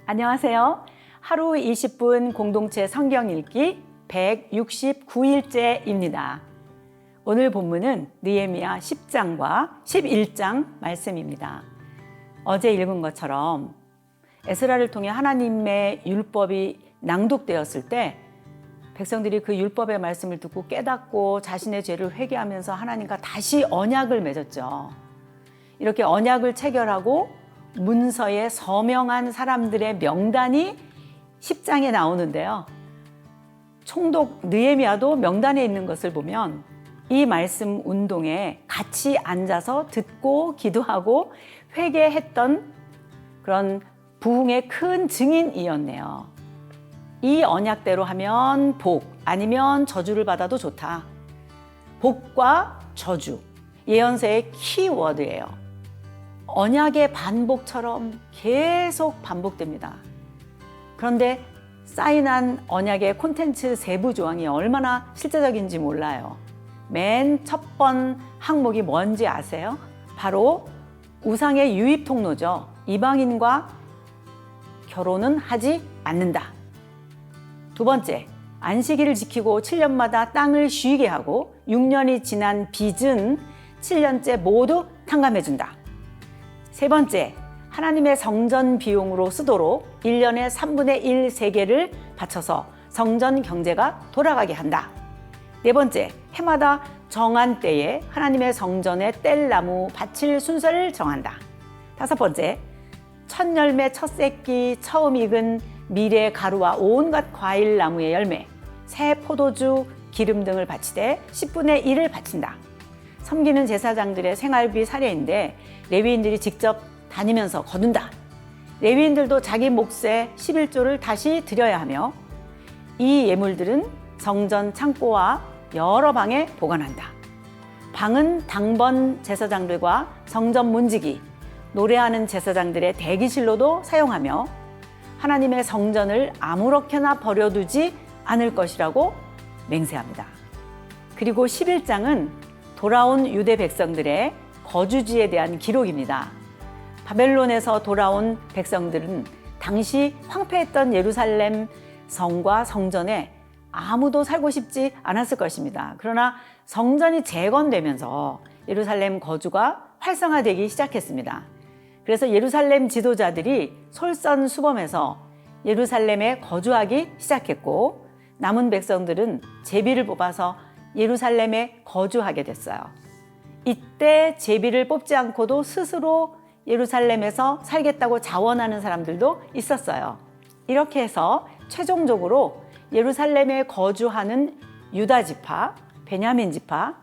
안녕하세요. 하루 20분 공동체 성경 읽기 169일째입니다. 오늘 본문은 느헤미야 10장과 11장 말씀입니다. 어제 읽은 것처럼 에스라를 통해 하나님의 율법이 낭독되었을 때 백성들이 그 율법의 말씀을 듣고 깨닫고 자신의 죄를 회개하면서 하나님과 다시 언약을 맺었죠. 이렇게 언약을 체결하고 문서에 서명한 사람들의 명단이 10장에 나오는데요. 총독 느헤미야도 명단에 있는 것을 보면 이 말씀 운동에 같이 앉아서 듣고 기도하고 회개했던 그런 부흥의 큰 증인이었네요. 이 언약대로 하면 복 아니면 저주를 받아도 좋다. 복과 저주, 예언서의 키워드예요. 언약의 반복처럼 계속 반복됩니다. 그런데 사인한 언약의 콘텐츠 세부 조항이 얼마나 실제적인지 몰라요. 맨 첫 번 항목이 뭔지 아세요? 바로 우상의 유입 통로죠. 이방인과 결혼은 하지 않는다. 두 번째, 안식일을 지키고 7년마다 땅을 쉬게 하고 6년이 지난 빚은 7년째 모두 탕감해준다. 세 번째, 하나님의 성전 비용으로 쓰도록 1년에 3분의 1 세계를 바쳐서 성전 경제가 돌아가게 한다. 네 번째, 해마다 정한 때에 하나님의 성전에 뗄 나무 바칠 순서를 정한다. 다섯 번째, 첫 열매, 첫 새끼, 처음 익은 밀의 가루와 온갖 과일 나무의 열매, 새 포도주, 기름 등을 바치되 10분의 1을 바친다. 섬기는 제사장들의 생활비 사례인데 레위인들이 직접 다니면서 거둔다. 레위인들도 자기 몫의 11조를 다시 드려야 하며 이 예물들은 성전 창고와 여러 방에 보관한다. 방은 당번 제사장들과 성전 문지기, 노래하는 제사장들의 대기실로도 사용하며 하나님의 성전을 아무렇게나 버려두지 않을 것이라고 맹세합니다. 그리고 11장은 돌아온 유대 백성들의 거주지에 대한 기록입니다. 바벨론에서 돌아온 백성들은 당시 황폐했던 예루살렘 성과 성전에 아무도 살고 싶지 않았을 것입니다. 그러나 성전이 재건되면서 예루살렘 거주가 활성화되기 시작했습니다. 그래서 예루살렘 지도자들이 솔선수범해서 예루살렘에 거주하기 시작했고 남은 백성들은 제비를 뽑아서 예루살렘에 거주하게 됐어요. 이때 제비를 뽑지 않고도 스스로 예루살렘에서 살겠다고 자원하는 사람들도 있었어요. 이렇게 해서 최종적으로 예루살렘에 거주하는 유다 지파, 베냐민 지파,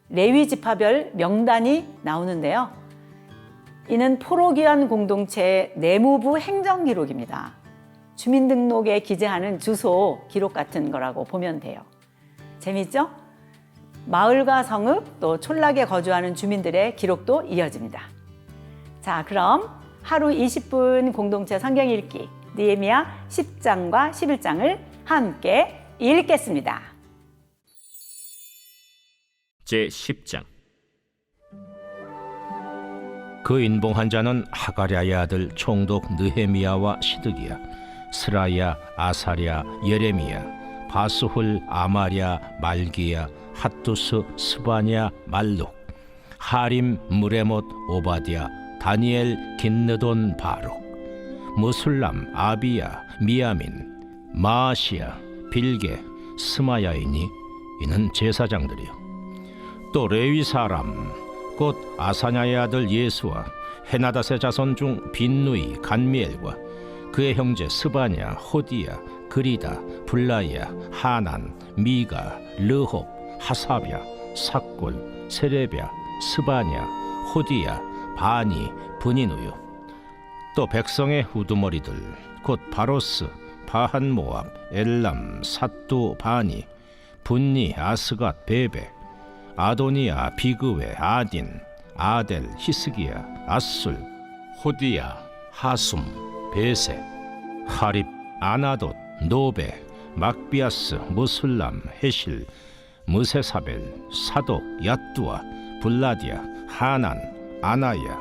레위 지파별 명단이 나오는데요. 이는 포로기환 공동체의 내무부 행정 기록입니다. 주민등록에 기재하는 주소 기록 같은 거라고 보면 돼요. 재밌죠? 마을과 성읍 또 촌락에 거주하는 주민들의 기록도 이어집니다. 자, 그럼 하루 20분 공동체 성경 읽기 느헤미야 10장과 11장을 함께 읽겠습니다. 제10장. 그 인봉한 자는 하가랴의 아들 총독 느헤미야와 시드기야, 스라야, 아사랴, 예레미야, 바스훌, 아마랴, 말기야, 핫두스, 스바냐, 말룩, 하림, 무레못, 오바디아, 다니엘, 긴느돈, 바룩, 무술람, 아비야, 미야민, 마아시야, 빌게, 스마야이니 이는 제사장들이요. 또 레위 사람 곧 아사냐의 아들 예수와 헤나닷의 자손 중 빈누이, 간미엘과 그의 형제 스바냐, 호디야, 그리다, 블라야, 하난, 미가, 르홉, 하사랴, 삭골, 세레랴, 스바냐, 호디야, 바니, 브니누요. 또 백성의 후두머리들 곧 바로스, 바한모압, 엘람, 삿두, 바니, 분니, 아스갓, 베베, 아도니아, 비그웨, 아딘, 아델, 히스기야, 아술, 호디야, 하숨, 베세, 하립, 아나돗, 노베, 막비아스, 무술람, 헤실, 무세사벨, 사독, 야뚜아, 블라디아, 하난, 아나야,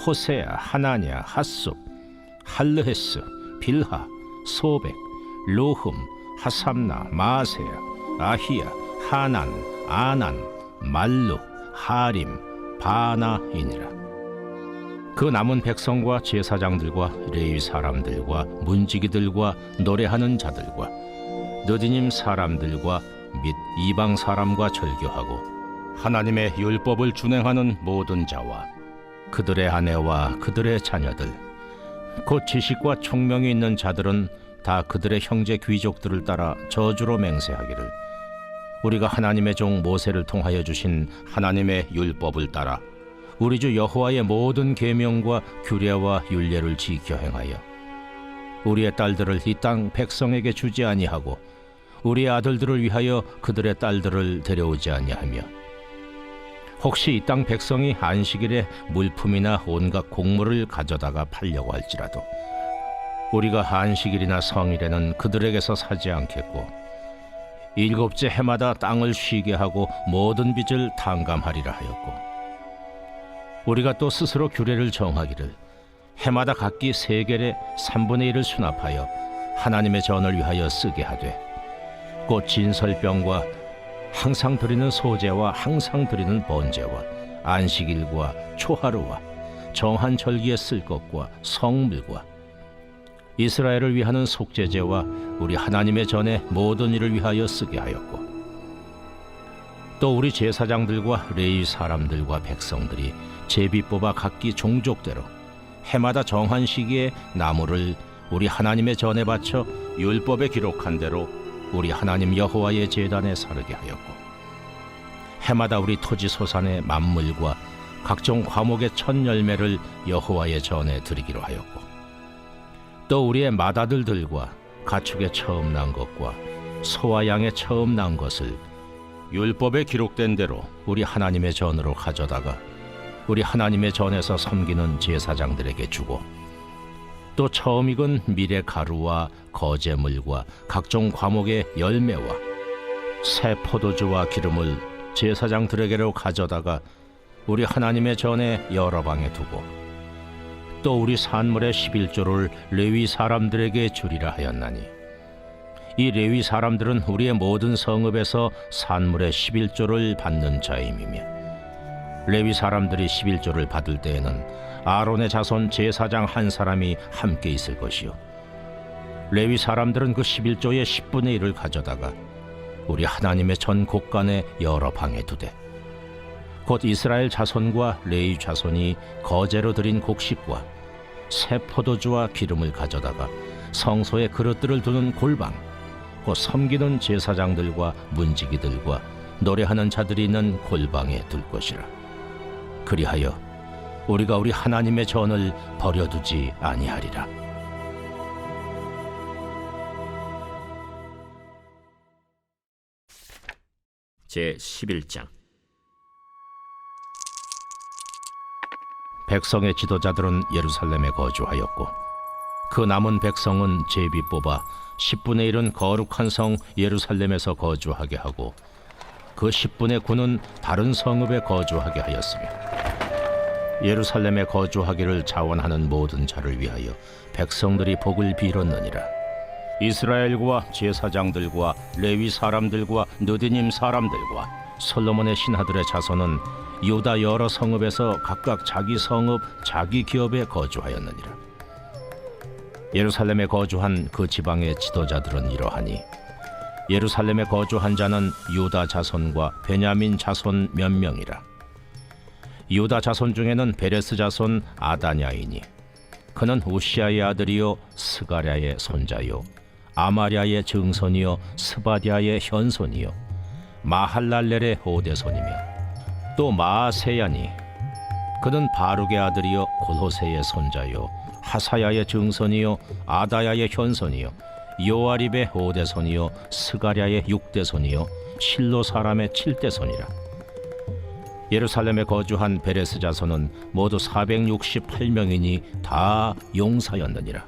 호세야, 하나냐, 핫숲, 할르헤스, 빌하, 소백, 루흠, 하삼나, 마세야, 아히야, 하난, 아난, 말룩, 하림, 바나이니라. 그 남은 백성과 제사장들과 레위 사람들과 문지기들과 노래하는 자들과 느디님 사람들과 및 이방 사람과 절교하고 하나님의 율법을 준행하는 모든 자와 그들의 아내와 그들의 자녀들 곧 지식과 총명이 있는 자들은 다 그들의 형제 귀족들을 따라 저주로 맹세하기를 우리가 하나님의 종 모세를 통하여 주신 하나님의 율법을 따라 우리 주 여호와의 모든 계명과 규례와 율례를 지켜 행하여 우리의 딸들을 이 땅 백성에게 주지 아니하고 우리의 아들들을 위하여 그들의 딸들을 데려오지 아니하며 혹시 이 땅 백성이 안식일에 물품이나 온갖 곡물을 가져다가 팔려고 할지라도 우리가 안식일이나 성일에는 그들에게서 사지 않겠고 일곱째 해마다 땅을 쉬게 하고 모든 빚을 탕감하리라 하였고 우리가 또 스스로 규례를 정하기를 해마다 각기 세겔의 3분의 1을 수납하여 하나님의 전을 위하여 쓰게 하되 곧 진설병과 항상 드리는 소제와 항상 드리는 번제와 안식일과 초하루와 정한 절기에 쓸 것과 성물과 이스라엘을 위하는 속죄제와 우리 하나님의 전의 모든 일을 위하여 쓰게 하였고 또 우리 제사장들과 레위 사람들과 백성들이 제비 뽑아 각기 종족대로 해마다 정한 시기에 나무를 우리 하나님의 전에 바쳐 율법에 기록한 대로 우리 하나님 여호와의 제단에 사르게 하였고 해마다 우리 토지 소산의 만물과 각종 과목의 첫 열매를 여호와의 전에 드리기로 하였고 또 우리의 맏아들들과 가축의 처음 난 것과 소와 양의 처음 난 것을 율법에 기록된 대로 우리 하나님의 전으로 가져다가 우리 하나님의 전에서 섬기는 제사장들에게 주고 또 처음 익은 밀의 가루와 거제물과 각종 과목의 열매와 새 포도주와 기름을 제사장들에게로 가져다가 우리 하나님의 전에 여러 방에 두고 또 우리 산물의 11조를 레위 사람들에게 주리라 하였나니 이 레위 사람들은 우리의 모든 성읍에서 산물의 11조를 받는 자임이며 레위 사람들이 11조를 받을 때에는 아론의 자손 제사장 한 사람이 함께 있을 것이요 레위 사람들은 그 11조의 10분의 1을 가져다가 우리 하나님의 전 곳간에 여러 방에 두되 곧 이스라엘 자손과 레위 자손이 거제로 드린 곡식과 새 포도주와 기름을 가져다가 성소에 그릇들을 두는 골방 곧 섬기는 제사장들과 문지기들과 노래하는 자들이 있는 골방에 둘 것이라. 그리하여 우리가 우리 하나님의 전을 버려두지 아니하리라. 제 11장. 백성의 지도자들은 예루살렘에 거주하였고 그 남은 백성은 제비 뽑아 10분의 1은 거룩한 성 예루살렘에서 거주하게 하고 그 10분의 9는 다른 성읍에 거주하게 하였으며 예루살렘에 거주하기를 자원하는 모든 자를 위하여 백성들이 복을 빌었느니라. 이스라엘과 제사장들과 레위 사람들과 느디님 사람들과 솔로몬의 신하들의 자손은 유다 여러 성읍에서 각각 자기 성읍 자기 기업에 거주하였느니라. 예루살렘에 거주한 그 지방의 지도자들은 이러하니 예루살렘에 거주한 자는 유다 자손과 베냐민 자손 몇 명이라. 유다 자손 중에는 베레스 자손 아다냐이니 그는 우시아의 아들이요 스가랴의 손자요 아마랴의 증손이요 스바디아의 현손이요 마할랄렐의 오대손이며 또 마아세야니 그는 바룩의 아들이요 골호세의 손자요 하사야의 증손이요 아다야의 현손이요 요아립의 오대손이요 스가랴의 육대손이요 실로 사람의 7대손이라. 예루살렘에 거주한 베레스 자손은 모두 468명이니 다 용사였느니라.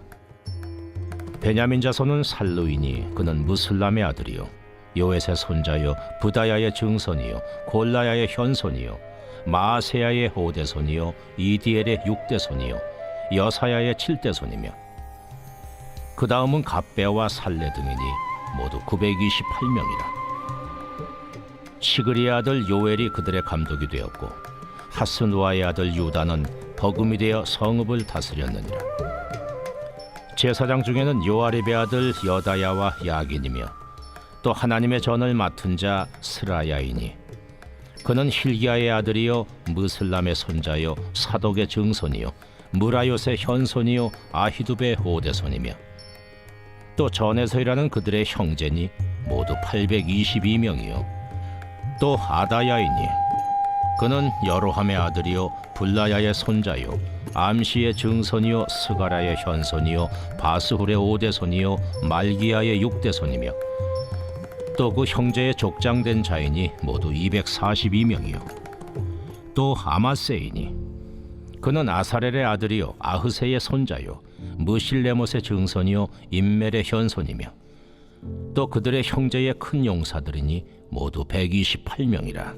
베냐민 자손은 살루이니 그는 무슬람의 아들이요 요엣의 손자요 부다야의 증손이요 골라야의 현손이요 마아세야의 오대손이요 이디엘의 육대손이요 여사야의 7대손이며 그 다음은 갑배와 살레 등이니 모두 928명이라. 시그리의 아들 요엘이 그들의 감독이 되었고 하스누아의 아들 유다는 버금이 되어 성읍을 다스렸느니라. 제사장 중에는 요아립의 아들 여다야와 야긴이며 또 하나님의 전을 맡은 자 스라야이니 그는 힐기야의 아들이요 무슬람의 손자요 사독의 증손이요 무라요의 현손이요 아히두베의 오대손이며 또 전에서 일하는 그들의 형제니 모두 822명이요 또 아다야이니 그는 여로함의 아들이요 불라야의 손자요 암시의 증손이요 스가라의 현손이요 바스훌의 오대손이요 말기야의 육대손이며 또 그 형제의 족장된 자인이 모두 242명이요 또 아마세이니 그는 아사렐의 아들이요 아흐세의 손자요 무실레못의 증손이요 임멜의 현손이며 또 그들의 형제의 큰 용사들이니 모두 128명이라.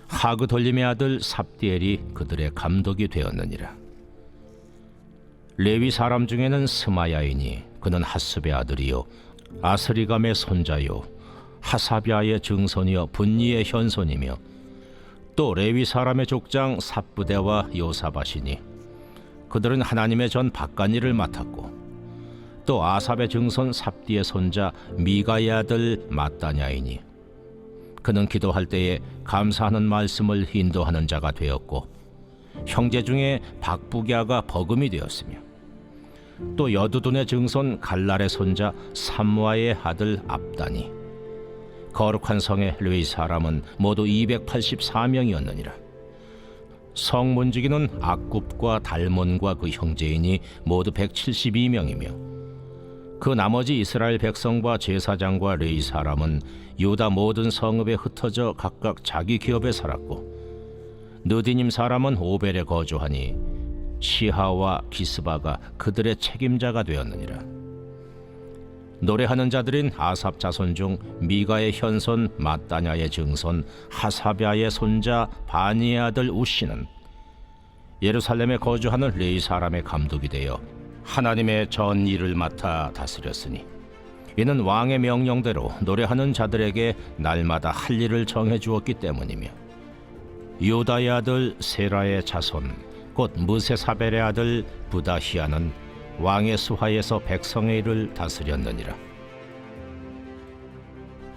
하그돌림의 아들 삽디엘이 그들의 감독이 되었느니라. 레위 사람 중에는 스마야이니 그는 하습의 아들이요 아스리감의 손자요 하사비아의 증손이요 분니의 현손이며 또 레위 사람의 족장 삽부대와 요사바시니 그들은 하나님의 전 바깥일을 맡았고 또 아삽의 증손 삽디의 손자 미가의 아들 마따냐이니 그는 기도할 때에 감사하는 말씀을 인도하는 자가 되었고 형제 중에 박부갸가 버금이 되었으며 또 여두둔의 증손 갈랄의 손자 삼무아의 아들 압다니 거룩한 성의 레위 사람은 모두 284명이었느니라. 성 문지기는 악굽과 달몬과 그 형제이니 모두 172명이며 그 나머지 이스라엘 백성과 제사장과 레위 사람은 유다 모든 성읍에 흩어져 각각 자기 기업에 살았고 느디님 사람은 오벨에 거주하니 시하와 기스바가 그들의 책임자가 되었느니라. 노래하는 자들인 아삽 자손 중 미가의 현손 마따냐의 증손 하사비아의 손자 바니의 아들 우시는 예루살렘에 거주하는 레위 사람의 감독이 되어 하나님의 전 일을 맡아 다스렸으니 이는 왕의 명령대로 노래하는 자들에게 날마다 할 일을 정해 주었기 때문이며 유다의 아들 세라의 자손 곧 무세사벨의 아들 부다히아는 왕의 수하에서 백성의 일을 다스렸느니라.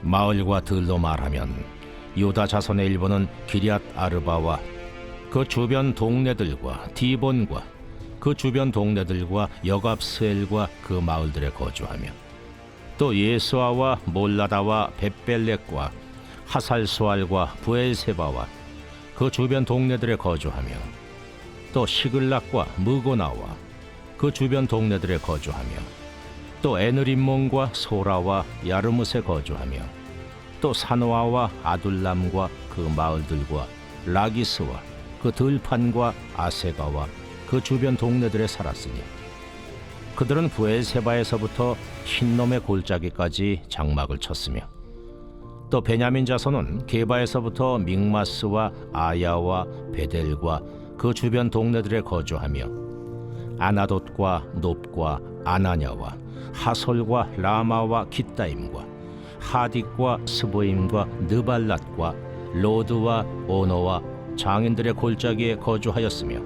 마을과 들로 말하면 유다 자손의 일부는 기럇 아르바와 그 주변 동네들과 디본과 그 주변 동네들과 여갑스엘과 그 마을들에 거주하며 또 예수아와 몰라다와 벳벨렉과 하살수알과 부엘세바와 그 주변 동네들에 거주하며 또 시글락과 무고나와 그 주변 동네들에 거주하며 또 에느림몬과 소라와 야르뭇에 거주하며 또 사노아와 아둘람과 그 마을들과 라기스와 그 들판과 아세가와 그 주변 동네들에 살았으니 그들은 부엘세바에서부터 흰놈의 골짜기까지 장막을 쳤으며 또 베냐민 자손은 게바에서부터 믹마스와 아야와 베델과 그 주변 동네들에 거주하며 아나돗과 놉과 아나냐와 하솔과 라마와 깃다임과 하딕과 스보임과 느발랏과 로드와 오노와 장인들의 골짜기에 거주하였으며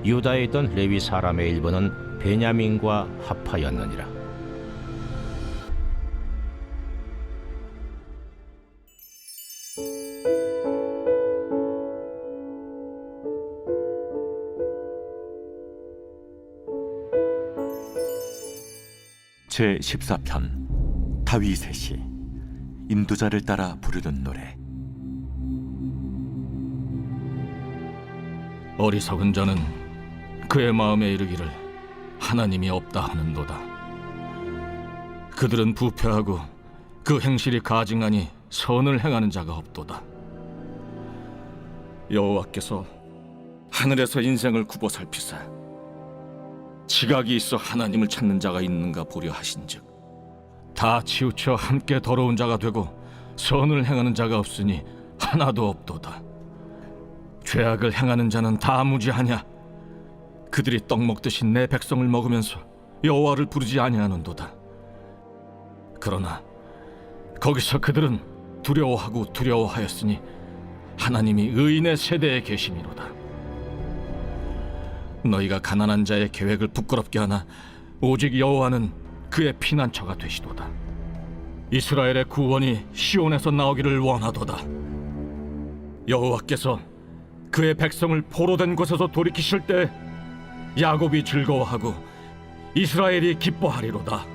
유다에 있던 레위 사람의 일부는 베냐민과 합하였느니라. 제14편 다윗의 시 인도자를 따라 부르는 노래. 어리석은 자는 그의 마음에 이르기를 하나님이 없다 하는도다. 그들은 부패하고 그 행실이 가증하니 선을 행하는 자가 없도다. 여호와께서 하늘에서 인생을 굽어 살피사 지각이 있어 하나님을 찾는 자가 있는가 보려 하신즉 다 치우쳐 함께 더러운 자가 되고 선을 행하는 자가 없으니 하나도 없도다. 죄악을 행하는 자는 다 무지하냐? 그들이 떡 먹듯이 내 백성을 먹으면서 여호와를 부르지 아니하는도다. 그러나 거기서 그들은 두려워하고 두려워하였으니 하나님이 의인의 세대에 계심이로다. 너희가 가난한 자의 계획을 부끄럽게 하나 오직 여호와는 그의 피난처가 되시도다. 이스라엘의 구원이 시온에서 나오기를 원하도다. 여호와께서 그의 백성을 포로된 곳에서 돌이키실 때 야곱이 즐거워하고 이스라엘이 기뻐하리로다.